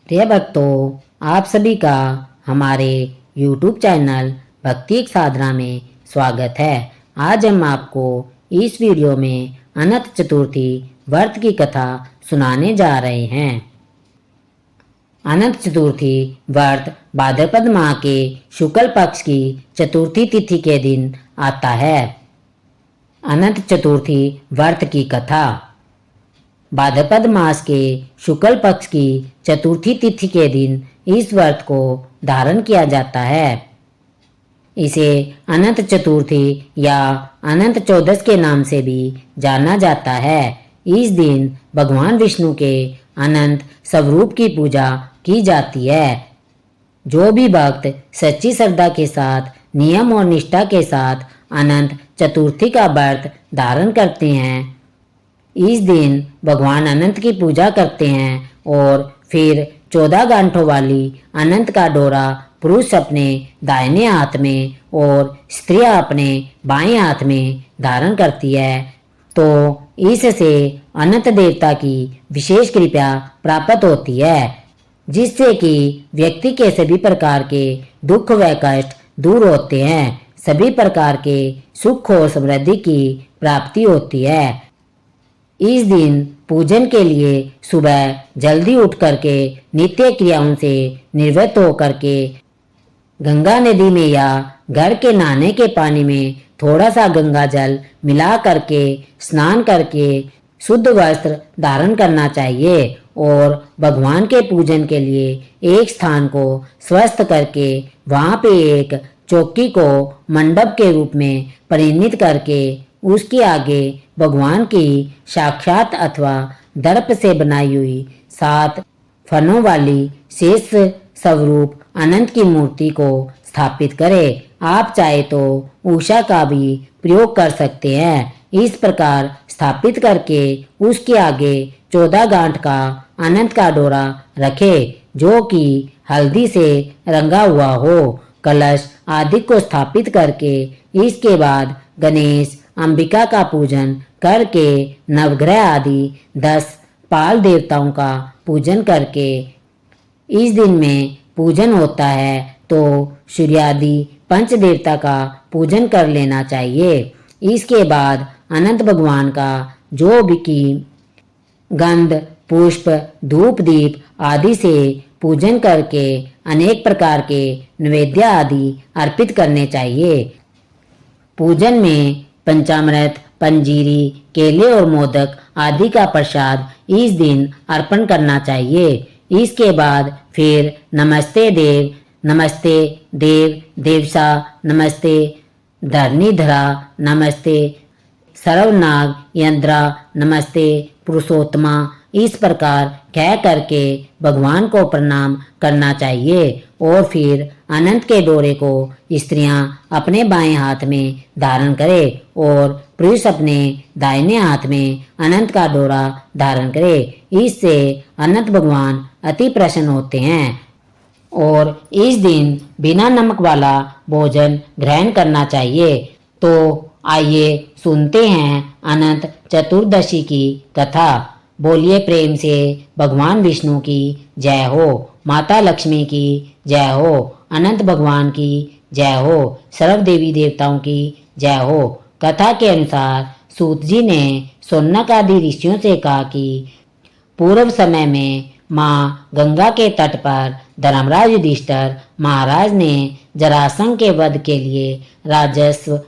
प्रिय भक्तों, आप सभी का हमारे YouTube चैनल भक्ति एक साधना में स्वागत है। आज हम आपको इस वीडियो में अनंत चतुर्थी व्रत की कथा सुनाने जा रहे हैं। अनंत चतुर्थी व्रत भाद्रपद माह के शुक्ल पक्ष की चतुर्थी तिथि के दिन आता है। अनंत चतुर्थी व्रत की कथा। भाद्रपद मास के शुक्ल पक्ष की चतुर्थी तिथि के दिन इस व्रत को धारण किया जाता है। इसे अनंत चतुर्थी या अनंत चौदस के नाम से भी जाना जाता है। इस दिन भगवान विष्णु के अनंत स्वरूप की पूजा की जाती है। जो भी भक्त सच्ची श्रद्धा के साथ नियम और निष्ठा के साथ अनंत चतुर्थी का व्रत धारण करते हैं, इस दिन भगवान अनंत की पूजा करते हैं और फिर 14 गांठों वाली अनंत का डोरा पुरुष अपने दाहिने हाथ में और स्त्रियां अपने बाएं हाथ में धारण करती है, तो इससे अनंत देवता की विशेष कृपा प्राप्त होती है, जिससे कि व्यक्ति के सभी प्रकार के दुख व कष्ट दूर होते हैं, सभी प्रकार के सुख और समृद्धि की प्राप्ति होती है। इस दिन पूजन के लिए सुबह जल्दी उठ करके नित्य क्रियाओं से निवृत्त होकर के गंगा नदी में या घर के नहाने के पानी में थोड़ा सा गंगा जल मिला करके स्नान करके शुद्ध वस्त्र धारण करना चाहिए और भगवान के पूजन के लिए एक स्थान को स्वस्थ करके वहाँ पे एक चौकी को मंडप के रूप में परिणित करके उसके आगे भगवान की साक्षात अथवा दर्प से बनाई हुई 7 फनों वाली शेष स्वरूप अनंत की मूर्ति को स्थापित करें। आप चाहे तो उषा का भी प्रयोग कर सकते हैं। इस प्रकार स्थापित करके उसके आगे 14 गांठ का अनंत का डोरा रखें, जो कि हल्दी से रंगा हुआ हो। कलश आदि को स्थापित करके इसके बाद गणेश अंबिका का पूजन करके नवग्रह आदि 10 पाल देवताओं का पूजन करके इस दिन में पूजन होता है तो सूर्यादि पंच देवता का पूजन कर लेना चाहिए। इसके बाद अनंत भगवान का जो भी की गंध पुष्प धूप दीप आदि से पूजन करके अनेक प्रकार के नैवेद्य आदि अर्पित करने चाहिए। पूजन में पंचामृत पंजीरी केले और मोदक आदि का प्रसाद इस दिन अर्पण करना चाहिए। इसके बाद फिर नमस्ते देव नमस्ते देव देवसा नमस्ते धरणीधरा नमस्ते सर्वनाग यंद्रा नमस्ते पुरुषोत्तमा इस प्रकार कह करके भगवान को प्रणाम करना चाहिए और फिर अनंत के डोरे को स्त्रियां अपने बाएं हाथ में धारण करें और पुरुष अपने दाहिने हाथ में अनंत का डोरा धारण करें। इससे अनंत भगवान अति प्रसन्न होते हैं और इस दिन बिना नमक वाला भोजन ग्रहण करना चाहिए। तो आइए सुनते हैं अनंत चतुर्दशी की कथा। बोलिए प्रेम से भगवान विष्णु की जय हो, माता लक्ष्मी की जय हो, अनंत भगवान की जय हो, सर्व देवी देवताओं की जय हो। कथा के अनुसार सूत जी ने शौनक आदि ऋषियों से कहा कि पूर्व समय में माँ गंगा के तट पर धर्मराज युधिष्ठिर महाराज ने जरासंध के वध के लिए राजस्व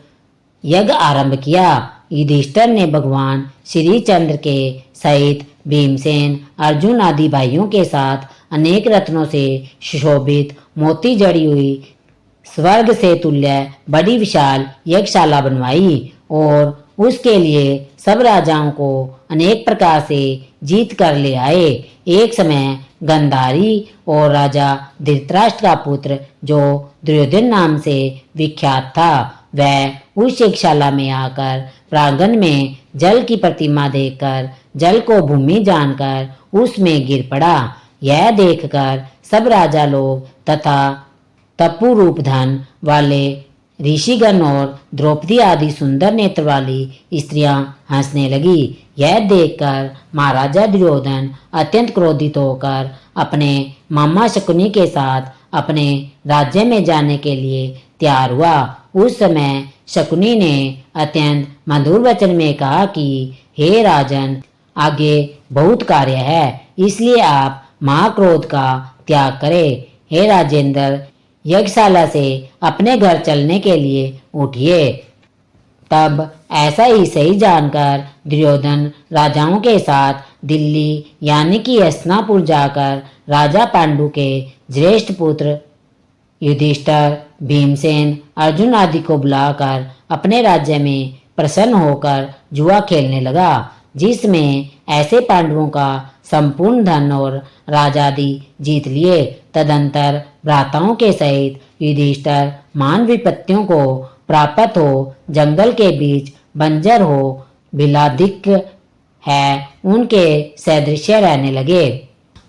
यज्ञ आरंभ किया। युधिष्ठिर ने भगवान श्री चंद्र के सहित भीमसेन अर्जुन आदि भाइयों के साथ अनेक रत्नों से सुशोभित मोती जड़ी हुई स्वर्ग से तुल्य बड़ी विशाल यज्ञशाला बनवाई और उसके लिए सब राजाओं को अनेक प्रकार से जीत कर ले आए। एक समय गंधारी और राजा धृतराष्ट्र का पुत्र जो दुर्योधन नाम से विख्यात था, वह उस यज्ञशाला में आकर प्रांगण में जल की प्रतिमा देखकर जल को भूमि जानकर उसमें गिर पड़ा। यह देखकर सब राजा लोग तथा तपु रूप धन वाले ऋषिगण और द्रौपदी आदि सुंदर नेत्र वाली स्त्रियां हंसने लगी। यह देखकर महाराजा दुर्योधन अत्यंत क्रोधित होकर अपने मामा शकुनी के साथ अपने राज्य में जाने के लिए तैयार हुआ। उस समय शकुनी ने अत्यंत मधुर वचन में कहा कि हे राजन, आगे बहुत कार्य है, इसलिए आप महाक्रोध का त्याग करें। हे राजेंद्र, यज्ञशाला से अपने घर चलने के लिए उठिए। तब ऐसा ही सही जानकर दुर्योधन राजाओं के साथ दिल्ली यानी कि हस्तिनापुर जाकर राजा पांडु के ज्येष्ठ पुत्र युधिष्ठिर, भीमसेन, अर्जुन आदि को बुलाकर अपने राज्य में प्रसन्न होकर जुआ खेलने लगा, जिसमें ऐसे पांडवों का संपूर्ण धन और राजादि जीत लिए। तदंतर भ्राताओं के सहित युधिष्ठिर मान विपत्तियों को प्राप्त हो जंगल के बीच बंजर हो बिलाधिक है उनके सदृश्य रहने लगे।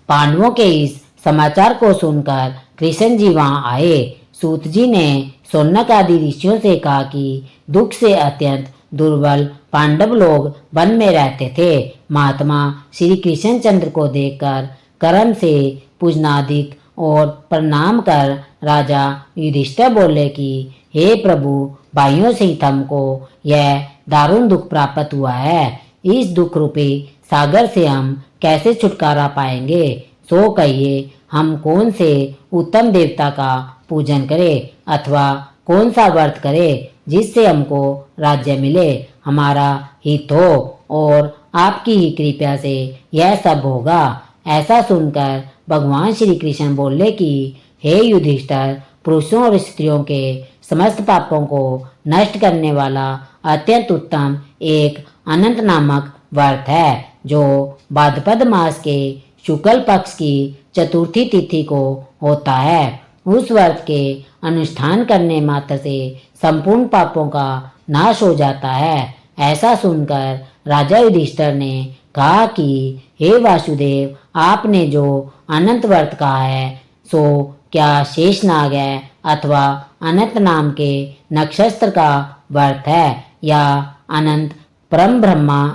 पांडवों के इस समाचार को सुनकर कृष्ण जी वहां आए। सूत जी ने शौनक आदि ऋषियों से कहा कि दुख से अत्यंत दुर्बल पांडव लोग वन में रहते थे। महात्मा श्री कृष्णचंद्र को देखकर कर्म से पूजनादिक और प्रणाम कर राजा युधिष्ठिर बोले कि हे प्रभु, भाइयों सहित हमको यह दारुण दुख प्राप्त हुआ है। इस दुख रूपी सागर से हम कैसे छुटकारा पाएंगे? सो कहिए, हम कौन से उत्तम देवता का पूजन करें अथवा कौन सा व्रत करें जिससे हमको राज्य मिले, हमारा हित हो और आपकी ही कृपा से यह सब होगा। ऐसा सुनकर भगवान श्री कृष्ण बोले कि हे युधिष्ठिर, पुरुषों और स्त्रियों के समस्त पापों को नष्ट करने वाला अत्यंत उत्तम एक अनंत नामक व्रत है, जो भाद्रपद मास के शुक्ल पक्ष की चतुर्थी तिथि को होता है। उस व्रत के अनुष्ठान करने मात्र से संपूर्ण पापों का नाश हो जाता है। ऐसा सुनकर राजा युधिष्ठिर ने कहा कि हे वासुदेव, आपने जो अनंत व्रत कहा है सो क्या शेषनाग है अथवा अनंत नाम के नक्षत्र का व्रत है या अनंत परम ब्रह्मा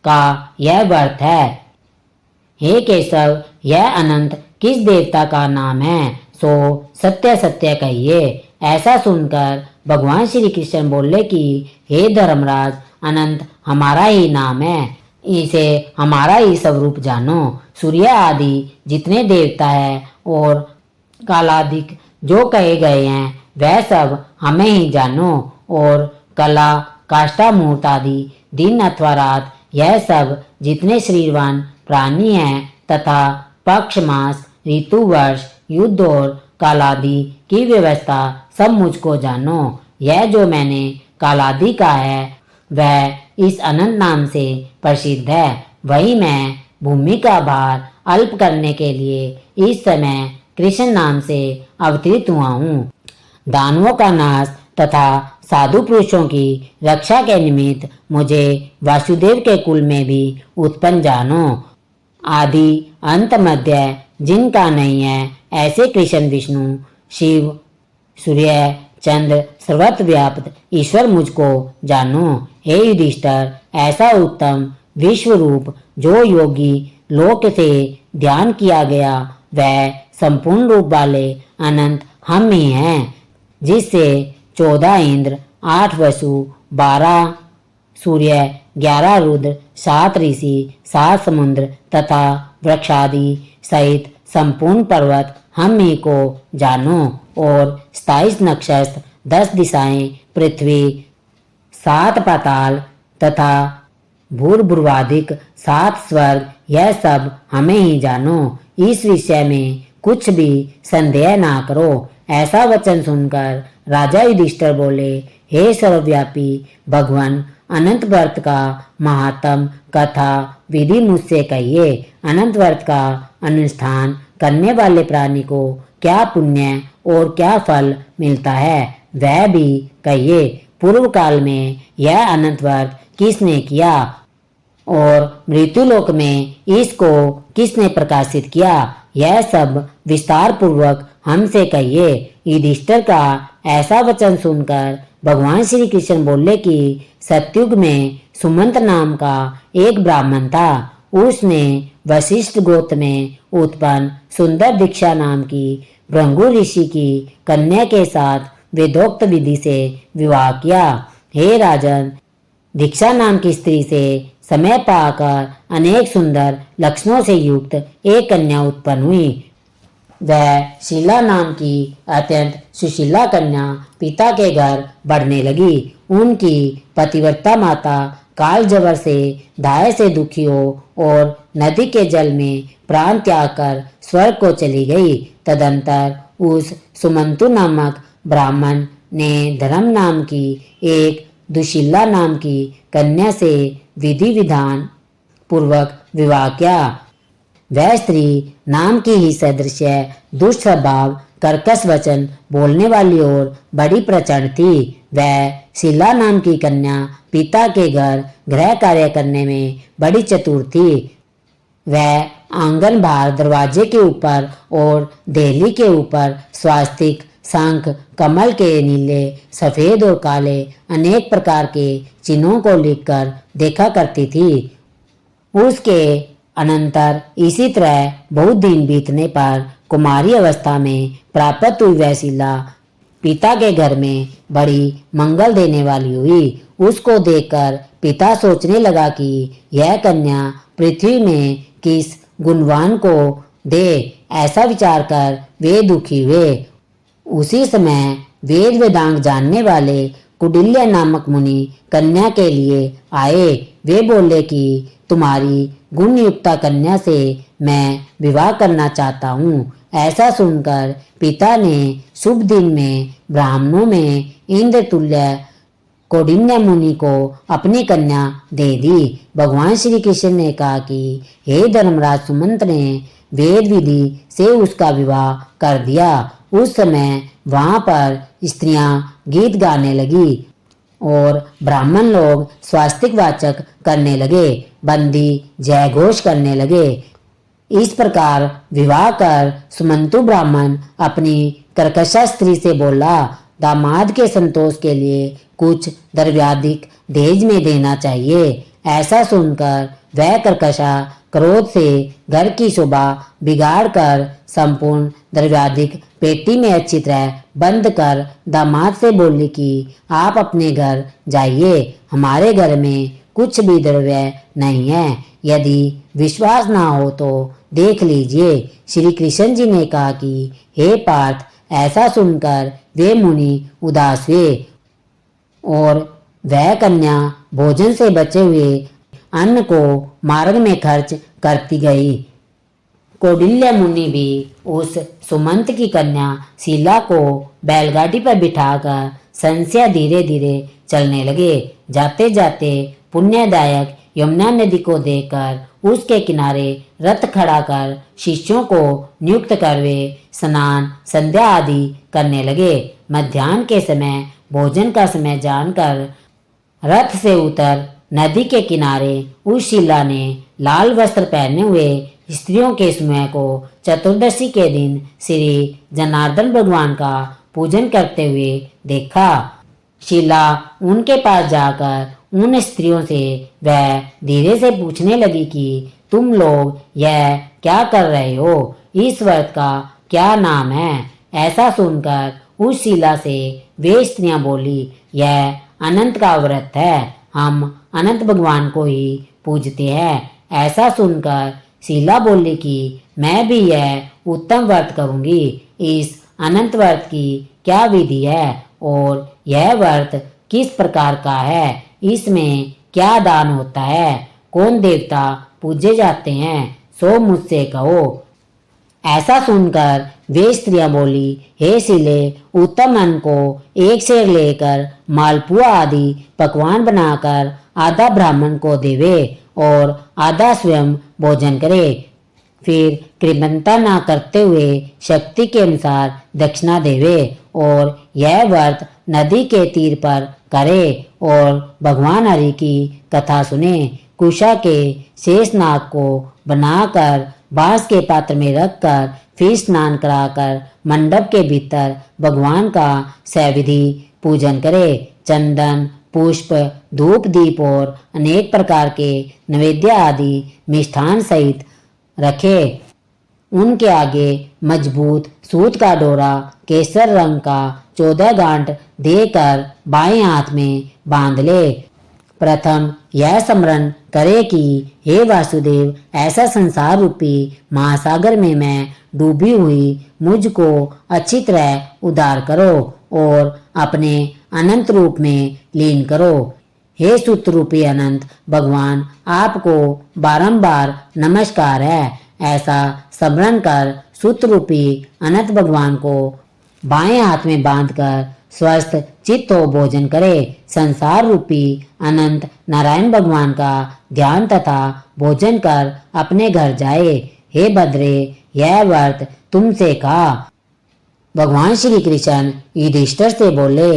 का यह व्रत है? हे केशव, यह अनंत किस देवता का नाम है? सो सत्य सत्य कहिए। ऐसा सुनकर भगवान श्री कृष्ण बोले कि हे धर्मराज, अनंत हमारा ही नाम है, इसे हमारा ही स्वरूप जानो। सूर्य आदि जितने देवता है और कालादिक जो कहे गए हैं वह सब हमें ही जानो, और कला काष्ठा मुहूर्त आदि दिन अथवा रात यह सब जितने शरीरवान प्राणी हैं तथा पक्ष मास ऋतु वर्ष युद्ध और कालादि की व्यवस्था सब मुझको जानो। यह जो मैंने कालादि का है वह इस अनंत नाम से प्रसिद्ध है। वही मैं भूमि का भार अल्प करने के लिए इस समय कृष्ण नाम से अवतरित हुआ हूँ। दानवों का नाश तथा साधु पुरुषों की रक्षा के निमित्त मुझे वासुदेव के कुल में भी उत्पन्न जानो। आदि अंत मध्य जिनका नहीं है ऐसे कृष्ण विष्णु शिव सूर्य चंद्र सर्वत्र व्याप्त ईश्वर मुझको जानो। हे युधिष्ठिर, ऐसा उत्तम विश्व रूप जो योगी लोक से ध्यान किया गया वह संपूर्ण रूप वाले अनंत हम ही हैं, जिससे 14 इंद्र 8 वसु 12 सूर्य 11 रुद्र 7 ऋषि 7 समुद्र तथा वृक्षादि सहित संपूर्ण पर्वत हम ही को जानो, और 27 नक्षत्र 10 दिशाएं पृथ्वी 7 पाताल तथा भूर्भुवादिक 7 स्वर्ग यह सब हमें ही जानो। इस विषय में कुछ भी संदेह ना करो। ऐसा वचन सुनकर राजा युधिष्ठिर बोले, हे सर्वव्यापी भगवान, अनंत व्रत का महात्म कथा विधि मुझसे कहिए। अनंत व्रत का अनुष्ठान करने वाले प्राणी को क्या पुण्य और क्या फल मिलता है वह भी कहिए। पूर्व काल में यह अनंत व्रत किसने किया और मृत्युलोक में इसको किसने प्रकाशित किया? यह सब विस्तार पूर्वक हमसे कहिए। युधिष्ठिर का ऐसा वचन सुनकर भगवान श्री कृष्ण बोले कि सतयुग में सुमंत नाम का एक ब्राह्मण था। उसने वशिष्ठ गोत्र में उत्पन्न सुंदर दीक्षा नाम की भृगु ऋषि की कन्या के साथ वेदोक्त विधि से विवाह किया। हे राजन, दीक्षा नाम की स्त्री से समय पाकर अनेक सुंदर लक्षणों से युक्त एक कन्या उत्पन्न हुई। वह शीला नाम की अत्यंत सुशीला कन्या पिता के घर बढ़ने लगी। उनकी पतिव्रता माता काल जबर से दाय से दुखी हो और नदी के जल में प्राण त्याग कर स्वर्ग को चली गई। तदंतर उस सुमंतु नामक ब्राह्मण ने धर्म नाम की एक दुशीला नाम की कन्या से विधि विधान पूर्वक विवाह किया। वह स्त्री नाम की ही सदृश दुष्ट स्वभाव, कर्कश वचन बोलने वाली और बड़ी प्रचंड थी। वह शीला नाम की कन्या पिता के घर गृह कार्य करने में बड़ी चतुर थी। वह आंगन बाहर दरवाजे के ऊपर और देहली के ऊपर स्वास्तिक, शंख, कमल के नीले, सफेद और काले अनेक प्रकार के चिन्हों को लिखकर देखा करती थी। उसके अनंतर इसी तरह बहुत दिन बीतने पर कुमारी अवस्था में प्राप्त हुई वह शीला पिता के घर में बड़ी मंगल देने वाली हुई। उसको देखकर पिता सोचने लगा कि यह कन्या पृथ्वी में किस गुणवान को दे। ऐसा विचार कर वे दुखी हुए। उसी समय वेद वेदांग जानने वाले कुडिल्य नामक मुनि कन्या के लिए आए। वे बोले कि तुम्हारी गुणयुक्ता कन्या से मैं विवाह करना चाहता हूँ। ऐसा सुनकर पिता ने शुभ दिन में ब्राह्मणों में इंद्र तुल्य कौंडिन्य मुनि को अपनी कन्या दे दी। भगवान श्री कृष्ण ने कहा कि हे धर्मराज, सुमंत ने वेद विधि से उसका विवाह कर दिया। उस समय वहां पर स्त्रियां गीत गाने लगी और ब्राह्मण लोग स्वास्तिक वाचक करने लगे, बंदी जय घोष करने लगे। इस प्रकार विवाह कर सुमंतु ब्राह्मण अपनी कर्कशा स्त्री से बोला, दामाद के संतोष के लिए कुछ द्रव्याधिक दहेज में देना चाहिए। ऐसा सुनकर वह कर्कशा क्रोध से घर की शोभा बिगाड़ कर संपूर्ण द्रव्याधिक पेटी में अच्छी तरह बंद कर दामाद से बोली कि आप अपने घर जाइए, हमारे घर में कुछ भी द्रव्य नहीं है। यदि विश्वास ना हो तो देख लीजिए। श्री कृष्ण जी ने कहा कि हे पार्थ, ऐसा सुनकर वे मुनि उदास हुए और वह कन्या भोजन से बचे हुए अन्न को मार्ग में खर्च करती गई। कौडिल्य मुनि भी उस सुमंत की कन्या शीला को बैलगाड़ी पर बिठाकर संस्या धीरे धीरे चलने लगे। जाते जाते पुण्यदायक यमुना नदी को देखकर उसके किनारे रथ खड़ा कर शिष्यों को नियुक्त कर वे स्नान संध्या आदि करने लगे। मध्याह्न के समय भोजन का समय जानकर रथ से उतर नदी के किनारे उस शीला ने लाल वस्त्र पहने हुए स्त्रियों के समूह को चतुर्दशी के दिन श्री जनार्दन भगवान का पूजन करते हुए देखा। शीला उनके पास जाकर उन स्त्रियों से वह धीरे से पूछने लगी कि तुम लोग यह क्या कर रहे हो, इस व्रत का क्या नाम है। ऐसा सुनकर उस शीला से वे स्त्रियां बोली, यह अनंत का व्रत है, हम अनंत भगवान को ही पूजते हैं। ऐसा सुनकर शीला बोली कि मैं भी यह उत्तम व्रत करूंगी। इस अनंत व्रत की क्या विधि है और यह व्रत किस प्रकार का है, इसमें क्या दान होता है, कौन देवता पूजे जाते हैं, सो मुझसे कहो। ऐसा सुनकर वे स्त्रियां बोली, हे शीले, उत्तम अन्न को एक शेर लेकर मालपुआ आदि पकवान बनाकर आधा ब्राह्मण को देवे और आधा स्वयं भोजन करे। फिर कृपणता न करते हुए शक्ति के अनुसार दक्षिणा देवे और यह व्रत नदी के तीर पर करे और भगवान हरि की कथा सुने। कुशा के शेषनाग को बनाकर बांस के पात्र में रखकर फिर स्नान कराकर मंडप के भीतर भगवान का सविधि पूजन करे। चंदन, पुष्प, धूप, दीप और अनेक प्रकार के नैवेद्य आदि मिष्ठान सहित रखे। उनके आगे मजबूत सूत का डोरा केसर रंग का 14 गांठ देकर बाएं हाथ में बांध ले। प्रथम यह स्मरण करे कि हे वासुदेव, ऐसा संसार रूपी महासागर में मैं डूबी हुई मुझको अच्छी तरह उद्धार करो और अपने अनंत रूप में लीन करो। हे सूत्र रूपी अनंत भगवान, आपको बारंबार नमस्कार है। ऐसा स्मरण कर सूत्र रूपी अनंत भगवान को बाएं हाथ में बांधकर स्वस्थ चित्त हो भोजन करे। संसार रूपी अनंत नारायण भगवान का ध्यान तथा भोजन कर अपने घर जाए। हे भद्रे, यह व्रत तुमसे कहा। भगवान श्री कृष्ण युधिष्ठिर से बोले,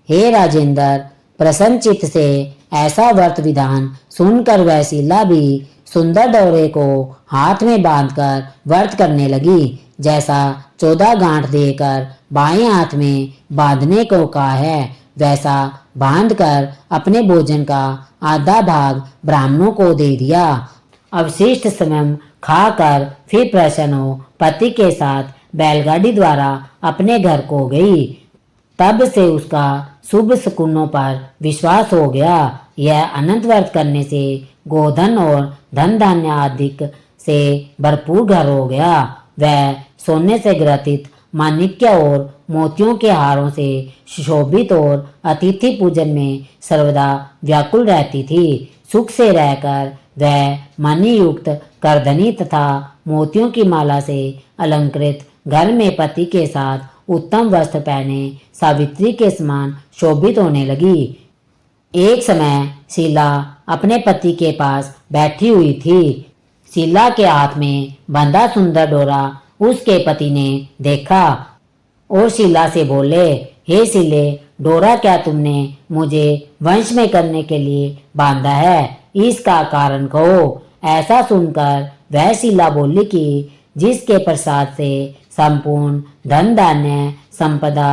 हे राजेंद्र, प्रसन्न चित्त से ऐसा व्रत विधान सुनकर वह शीला भी सुंदर डोरे को हाथ में बांधकर व्रत करने लगी। जैसा 14 गांठ देकर बाएं हाथ में बांधने को कहा है, वैसा बांधकर अपने भोजन का आधा भाग ब्राह्मणों को दे दिया। अवशिष्ट स्वयं खाकर फिर प्रसन्न हो पति के साथ बैलगाड़ी द्वारा अपने घर को गई। तब से उसका शुभ शकुनों पर विश्वास हो गया। यह अनंत व्रत करने से गोधन और धन धान्य आदि से भरपूर घर हो गया। वह सोने से ग्रथित माणिक्य और मोतियों के हारों से सुशोभित और अतिथि पूजन में सर्वदा व्याकुल रहती थी। सुख से रहकर वह मणि युक्त करधनी तथा मोतियों की माला से अलंकृत घर में पति के साथ उत्तम वस्त्र पहने सावित्री के समान शोभित होने लगी। एक समय शीला अपने पति के पास बैठी हुई थी। शीला के हाथ में बंधा सुंदर डोरा उसके पति ने देखा और शीला से बोले, हे शीले, डोरा क्या तुमने मुझे वंश में करने के लिए बांधा है? इसका कारण कहो। ऐसा सुनकर वह शीला बोली कि जिसके प्रसाद से संपूर्ण धन धान्य संपदा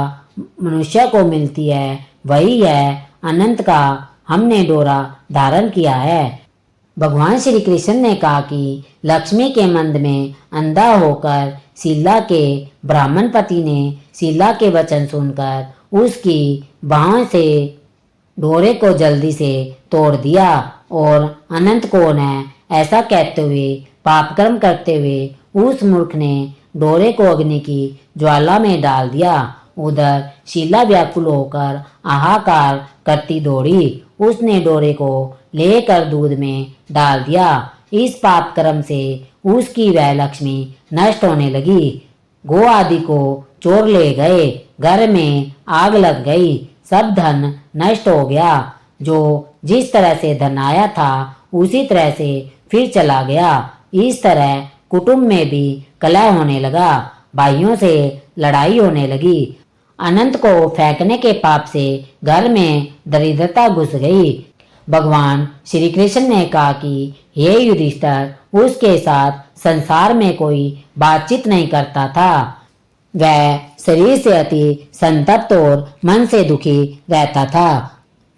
मनुष्य को मिलती है, वही है अनंत का हमने डोरा धारण किया है। भगवान श्री कृष्ण ने कहा कि लक्ष्मी के मंद में अंधा होकर शीला के ब्राह्मण पति ने शीला के वचन सुनकर उसकी बाहों से डोरे को जल्दी से तोड़ दिया और अनंत को ने ऐसा कहते हुए पापकर्म करते हुए उस मूर्ख ने डोरे को अग्नि की ज्वाला में डाल दिया। उधर शीला व्याकुल होकर हाहाकार करती दौड़ी। उसने डोरे को लेकर दूध में डाल दिया। इस पाप कर्म से उसकी वह लक्ष्मी नष्ट होने लगी। गो आदि को चोर ले गए, घर में आग लग गई, सब धन नष्ट हो गया। जो जिस तरह से धन आया था उसी तरह से फिर चला गया। इस तरह कुटुंब में भी कलह होने लगा, भाइयों से लड़ाई होने लगी। अनंत को फेंकने के पाप से घर में दरिद्रता घुस गई। भगवान श्री कृष्ण ने कहा कि हे युधिष्ठिर, उसके साथ संसार में कोई बातचीत नहीं करता था। वह शरीर से अति संतप्त और मन से दुखी रहता था।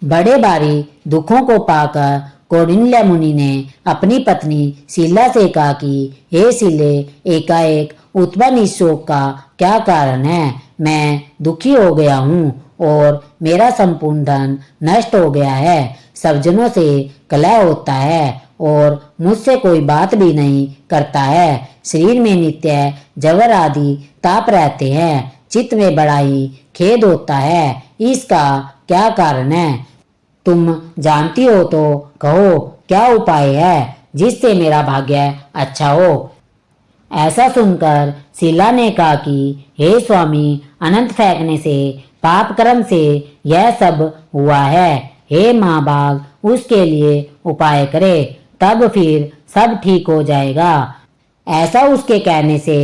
बड़े भारी दुखों को पाकर कौंडिन्य मुनि ने अपनी पत्नी शीला से कहा कि हे शीले, एकाएक उत्पन्न इस शोक का क्या कारण है? मैं दुखी हो गया हूँ और मेरा संपूर्ण धन नष्ट हो गया है। सब जनों से कलह होता है और मुझसे कोई बात भी नहीं करता है। शरीर में नित्य जवर आदि ताप रहते हैं। चित्त में बड़ा ही खेद होता है। इसका क्या कारण है? तुम जानती हो तो कहो, क्या उपाय है जिससे मेरा भाग्य अच्छा हो? ऐसा सुनकर शीला ने कहा कि हे स्वामी, अनंत फेंकने से पाप कर्म से यह सब हुआ है। हे महाभाग, उसके लिए उपाय करे, तब फिर सब ठीक हो जाएगा। ऐसा उसके कहने से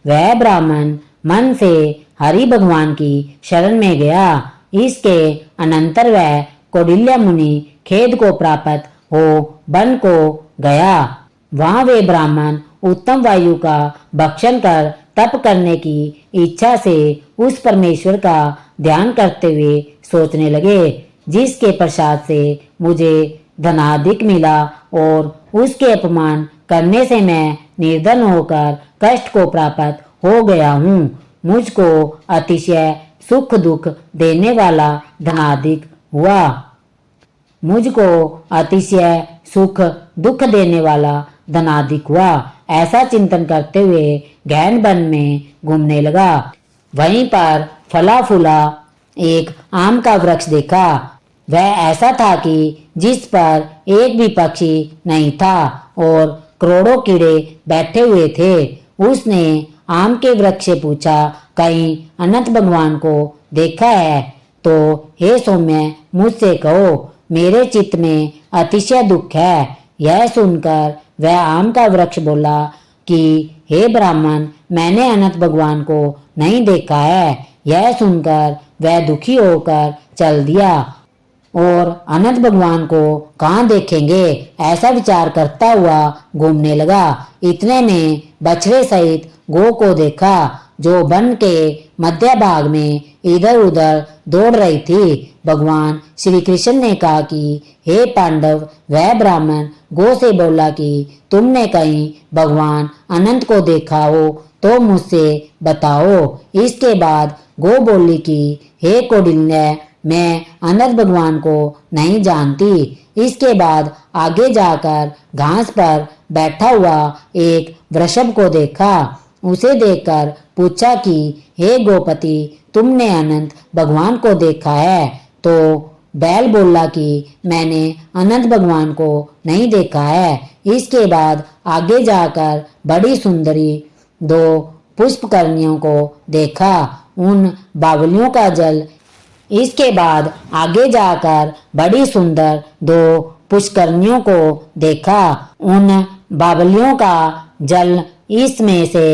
वह ब्राह्मण मन से हरि भगवान की शरण में गया। इसके अनंतर वह कौंडिन्य मुनि खेद को प्राप्त हो वन को गया। वहां वे ब्राह्मण उत्तम वायु का भक्षण कर तप करने की इच्छा से उस परमेश्वर का ध्यान करते हुए सोचने लगे, जिसके प्रसाद से मुझे धनाधिक मिला और उसके अपमान करने से मैं निर्धन होकर कष्ट को प्राप्त हो गया हूँ। मुझको अतिशय सुख दुख देने वाला धनाधिक हुआ। मुझको अतिशय सुख दुख देने वाला धनाधिक हुआ। ऐसा चिंतन करते हुए गहन वन में घूमने लगा। वहीं पर फला फूला एक आम का वृक्ष देखा। वह ऐसा था कि जिस पर एक भी पक्षी नहीं था और करोड़ों कीड़े बैठे हुए थे। उसने आम के वृक्ष से पूछा, कहीं अनंत भगवान को देखा है तो हे सौम्य मुझसे कहो, मेरे चित्त में अतिशय दुख है। यह सुनकर वह आम का वृक्ष बोला कि हे ब्राह्मण, मैंने अनंत भगवान को नहीं देखा है। यह सुनकर वह दुखी होकर चल दिया और अनंत भगवान को कहाँ देखेंगे, ऐसा विचार करता हुआ घूमने लगा। इतने में बछड़े सहित गौ को देखा, जो वन के मध्य भाग में इधर उधर दौड़ रही थी। भगवान श्री कृष्ण ने कहा कि हे पांडव, वह ब्राह्मण गौ से बोला कि तुमने कहीं भगवान अनंत को देखा हो तो मुझसे बताओ। इसके बाद गौ बोली कि हे कौंडिन्य, मैं अनंत भगवान को नहीं जानती। इसके बाद आगे जाकर घास पर बैठा हुआ एक वृषभ को देखा। उसे देखकर पूछा कि हे गोपति, तुमने अनंत भगवान को देखा है? तो बैल बोला कि मैंने अनंत भगवान को नहीं देखा है। इसके बाद आगे जाकर बड़ी सुंदरी दो पुष्पकर्णियों को देखा। उन बावलियों का जल इसके बाद आगे जाकर बड़ी सुंदर दो पुष्करनियों को देखा। उन बावलियों का जल इसमें से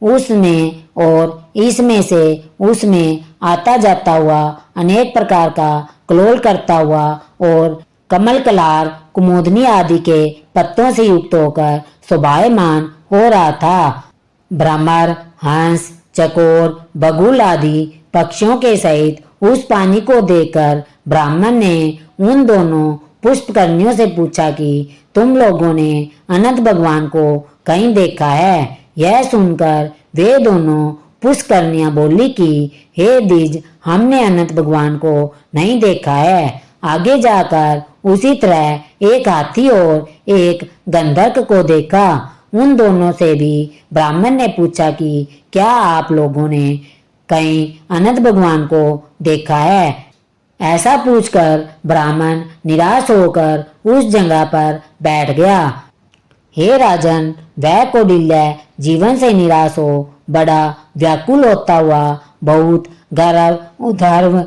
उसमें और इसमें से उसमें आता जाता हुआ अनेक प्रकार का कलोल करता हुआ और कमल कलार कुमुदनी आदि के पत्तों से युक्त होकर शोभायमान हो रहा था। भ्रमर, हंस, चकोर, बगुल आदि पक्षियों के सहित उस पानी को देखकर ब्राह्मण ने उन दोनों पुष्पकर्णियों से पूछा कि तुम लोगों ने अनंत भगवान को कहीं देखा है? यह सुनकर वे दोनों पुष्पकर्णियां बोली कि हे द्विज, हमने अनंत भगवान को नहीं देखा है। आगे जाकर उसी तरह एक हाथी और एक गंधर्व को देखा। उन दोनों से भी ब्राह्मण ने पूछा कि क्या आप लोगों ने कहीं अनंत भगवान को देखा है? ऐसा पूछकर ब्राह्मण निराश होकर उस जगह पर बैठ गया। हे राजन, वह कौटिल्य जीवन से निराश हो बड़ा व्याकुल होता हुआ बहुत गर्व उधर्व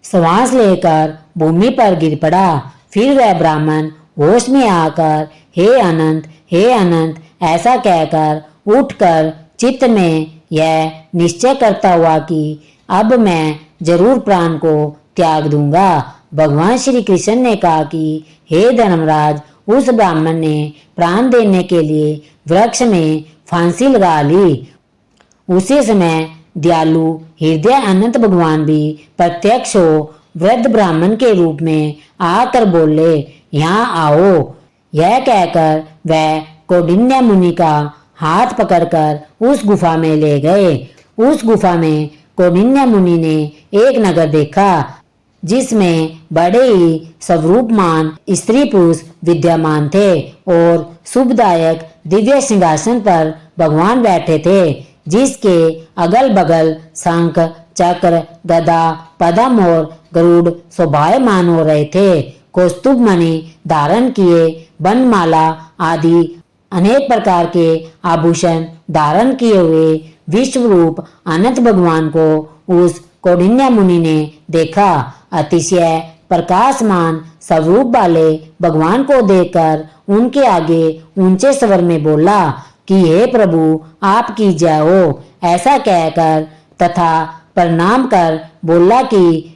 श्वास लेकर भूमि पर गिर पड़ा। फिर वह ब्राह्मण होश में आकर हे अनंत ऐसा कहकर उठकर चित्त में यह निश्चय करता हुआ कि अब मैं जरूर प्राण को त्याग दूंगा। भगवान श्री कृष्ण ने कहा कि हे धर्मराज, उस ब्राह्मण ने प्राण देने के लिए वृक्ष में फांसी लगा ली। उसी समय दयालु हृदय अनंत भगवान भी प्रत्यक्ष हो वृद्ध ब्राह्मण के रूप में आकर बोले, यहाँ आओ। यह कहकर वह कौंडिन्य मुनि का हाथ पकड़कर उस गुफा में ले गए। उस गुफा में कौंडिन्य मुनि ने एक नगर देखा जिसमें बड़े ही स्वरूपमान स्त्री पुरुष विद्यमान थे और शुभदायक दिव्य सिंहासन पर भगवान बैठे थे, जिसके अगल बगल शंख चक्र गदा पद्म और गरुड़ शोभायमान हो रहे थे। कौस्तुभ मणि धारण किए बनमाला आदि अनेक प्रकार के आभूषण धारण किए हुए विश्व रूप अनंत भगवान को उस कौंडिन्य मुनि ने देखा। अतिशय प्रकाशमान स्वरूप वाले भगवान को देखकर उनके आगे ऊंचे स्वर में बोला कि हे प्रभु, आपकी जय हो। ऐसा कहकर तथा प्रणाम कर बोला कि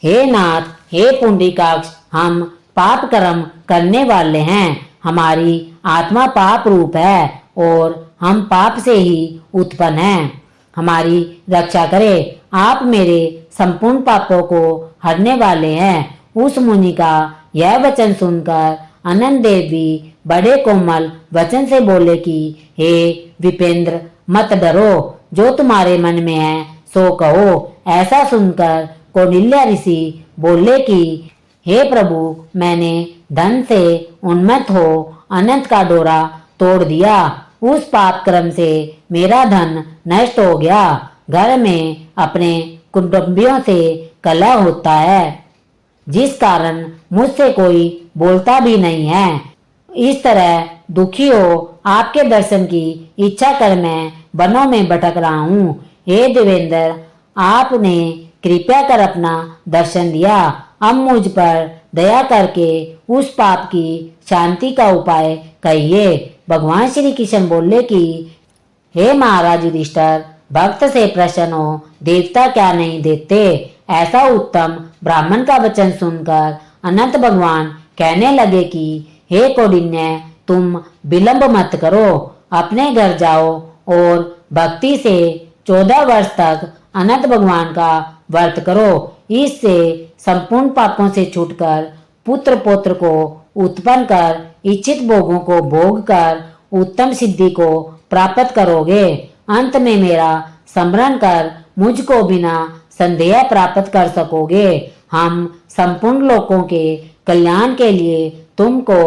हे नाथ, हे पुंडरीकाक्ष, हम पाप कर्म करने वाले हैं। हमारी आत्मा पाप रूप है और हम पाप से ही उत्पन्न हैं। हमारी रक्षा करें, आप मेरे संपूर्ण पापों को हरने वाले हैं। उस मुनि का यह वचन सुनकर अनंत देव भी बड़े कोमल वचन से बोले कि हे विपेंद्र, मत डरो, जो तुम्हारे मन में है सो कहो। ऐसा सुनकर कौंडिल्य ऋषि बोले कि हे प्रभु, मैंने धन से उन्मत्त हो अनंत का डोरा तोड़ दिया। उस पाप कर्म से मेरा धन नष्ट हो गया। घर में अपने कुटुंबियों से कलह होता है, जिस कारण मुझसे कोई बोलता भी नहीं है। इस तरह दुखी हो आपके दर्शन की इच्छा कर मैं वनों में भटक रहा हूँ। हे देवेंद्र, आपने कृपया कर अपना दर्शन दिया। अब मुझ पर दया करके उस पाप की शांति का उपाय कहिए। भगवान श्री कृष्ण बोले कि हे महाराज युधिष्ठिर, भक्त से प्रसन्न हो देवता क्या नहीं देते। ऐसा उत्तम ब्राह्मण का वचन सुनकर अनंत भगवान कहने लगे कि हे कौंडिन्य, तुम विलंब मत करो, अपने घर जाओ और भक्ति से 14 वर्ष तक अनंत भगवान का व्रत करो। इससे संपूर्ण पापों से छूटकर पुत्र पौत्र को उत्पन्न कर इच्छित भोगों को भोग कर उत्तम सिद्धि को प्राप्त करोगे। अंत में मेरा स्मरण कर मुझको बिना संदेह प्राप्त कर सकोगे। हम संपूर्ण लोगों के कल्याण के लिए तुमको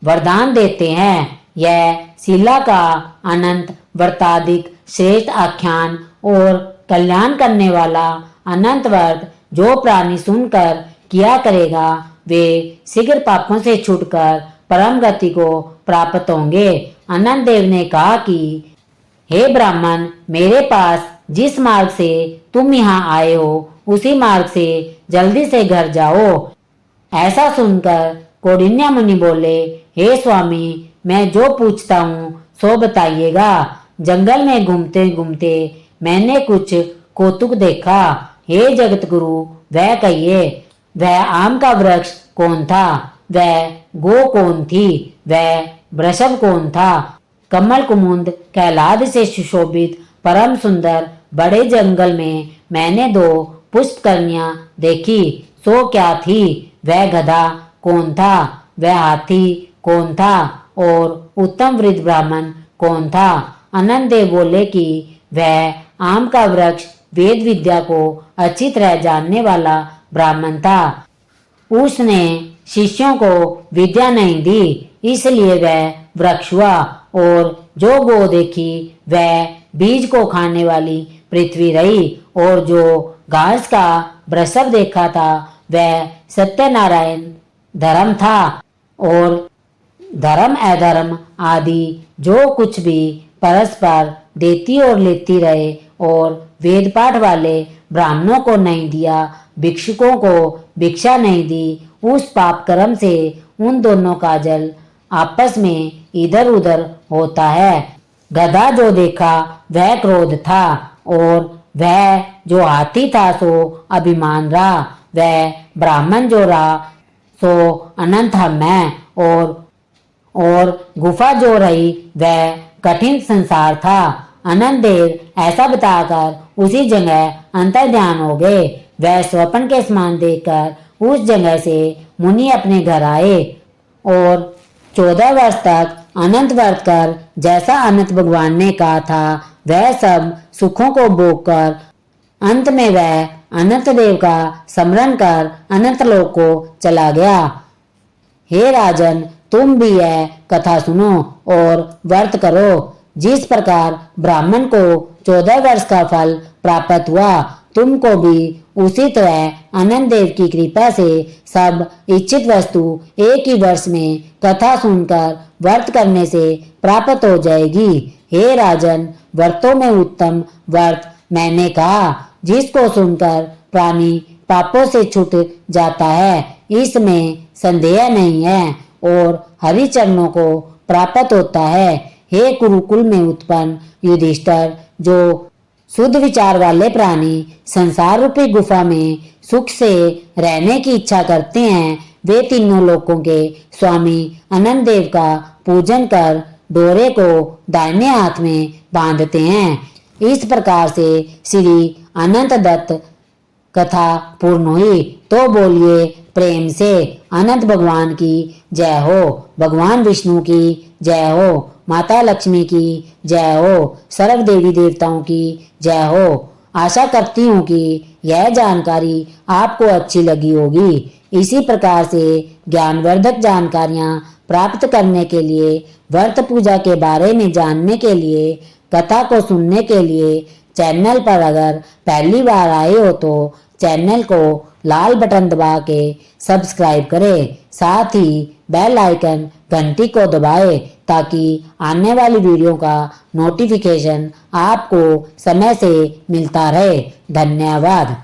वरदान देते हैं। यह शिला का अनंत व्रताधिक श्रेष्ठ आख्यान और कल्याण करने वाला अनंत व्रत जो प्राणी सुनकर किया करेगा, वे शीघ्र पापों से छूटकर परम गति को प्राप्त होंगे। अनंत देव ने कहा कि हे ब्राह्मण, मेरे पास जिस मार्ग से तुम यहाँ आए हो उसी मार्ग से जल्दी से घर जाओ। ऐसा सुनकर कौंडिन्य मुनि बोले, हे स्वामी, मैं जो पूछता हूँ सो बताइएगा। जंगल में घूमते घूमते मैंने कुछ कौतुक देखा। हे जगत गुरु, वह कहिए, वह आम का वृक्ष कौन था? वह गो कौन थी? वह वृषभ कौन था? कमल कुमुद कहलाद से सुशोभित परम सुंदर बड़े जंगल में मैंने 2 पुष्पकन्या देखी, सो क्या थी? वह गधा कौन था? वह हाथी कौन था? और उत्तम वृद्ध ब्राह्मण कौन था? अनंत देव बोले कि वह आम का वृक्ष वेद विद्या को अच्छी तरह जानने वाला ब्राह्मण था। उसने शिष्यों को विद्या नहीं दी, इसलिए वह वृक्ष हुआ। और जो गो देखी वह बीज को खाने वाली पृथ्वी रही। और जो घास का वृषभ देखा था वह सत्यनारायण धर्म था। और धर्म अधर्म आदि जो कुछ भी परस्पर देती और लेती रहे और वेद पाठ वाले ब्राह्मणों को नहीं दिया, भिक्षुकों को भिक्षा नहीं दी, उस पाप कर्म से उन दोनों का जल आपस में इधर उधर होता है। गधा जो देखा वह क्रोध था, और वह जो हाथी था सो अभिमान रहा। वह ब्राह्मण जो रहा सो अनंत हम है। और गुफा जो रही वह कठिन संसार था। अनंत देव ऐसा बताकर उसी जगह अंतर्ध्यान हो गए। वह स्वप्न के समान देखकर उस जगह से मुनि अपने घर आए और 14 वर्ष तक अनंत व्रत कर जैसा अनंत भगवान ने कहा था वह सब सुखों को भोग कर अंत में वह अनंत देव का स्मरण कर अनंत लोक को चला गया। हे राजन, तुम भी यह कथा सुनो और व्रत करो। जिस प्रकार ब्राह्मण को 14 वर्ष का फल प्राप्त हुआ, तुमको भी उसी तरह अनंत देव की कृपा से सब इच्छित वस्तु एक ही वर्ष में कथा सुनकर व्रत करने से प्राप्त हो जाएगी। हे राजन, व्रतों में उत्तम व्रत मैंने कहा, जिसको सुनकर प्राणी पापों से छूट जाता है, इसमें संदेह नहीं है और हरि चरणों को प्राप्त होता है। हे कुरुकुल में उत्पन्न युधिष्ठिर, जो शुद्ध विचार वाले प्राणी संसार रूपी गुफा में सुख से रहने की इच्छा करते हैं, वे तीनों लोकों के स्वामी अनंत देव का पूजन कर डोरे को दाहिने हाथ में बांधते हैं। इस प्रकार से श्री अनंत दत्त कथा पूर्ण हुई। तो बोलिए प्रेम से अनंत भगवान की जय हो, भगवान विष्णु की जय हो, माता लक्ष्मी की जय हो, सर्व देवी देवताओं की जय हो। आशा करती हूँ कि यह जानकारी आपको अच्छी लगी होगी। इसी प्रकार से ज्ञानवर्धक जानकारियाँ प्राप्त करने के लिए, व्रत पूजा के बारे में जानने के लिए, कथा को सुनने के लिए चैनल पर अगर पहली बार आए हो तो चैनल को लाल बटन दबा के सब्सक्राइब करें। साथ ही बेल आइकन घंटी को दबाएं ताकि आने वाली वीडियो का नोटिफिकेशन आपको समय से मिलता रहे। धन्यवाद।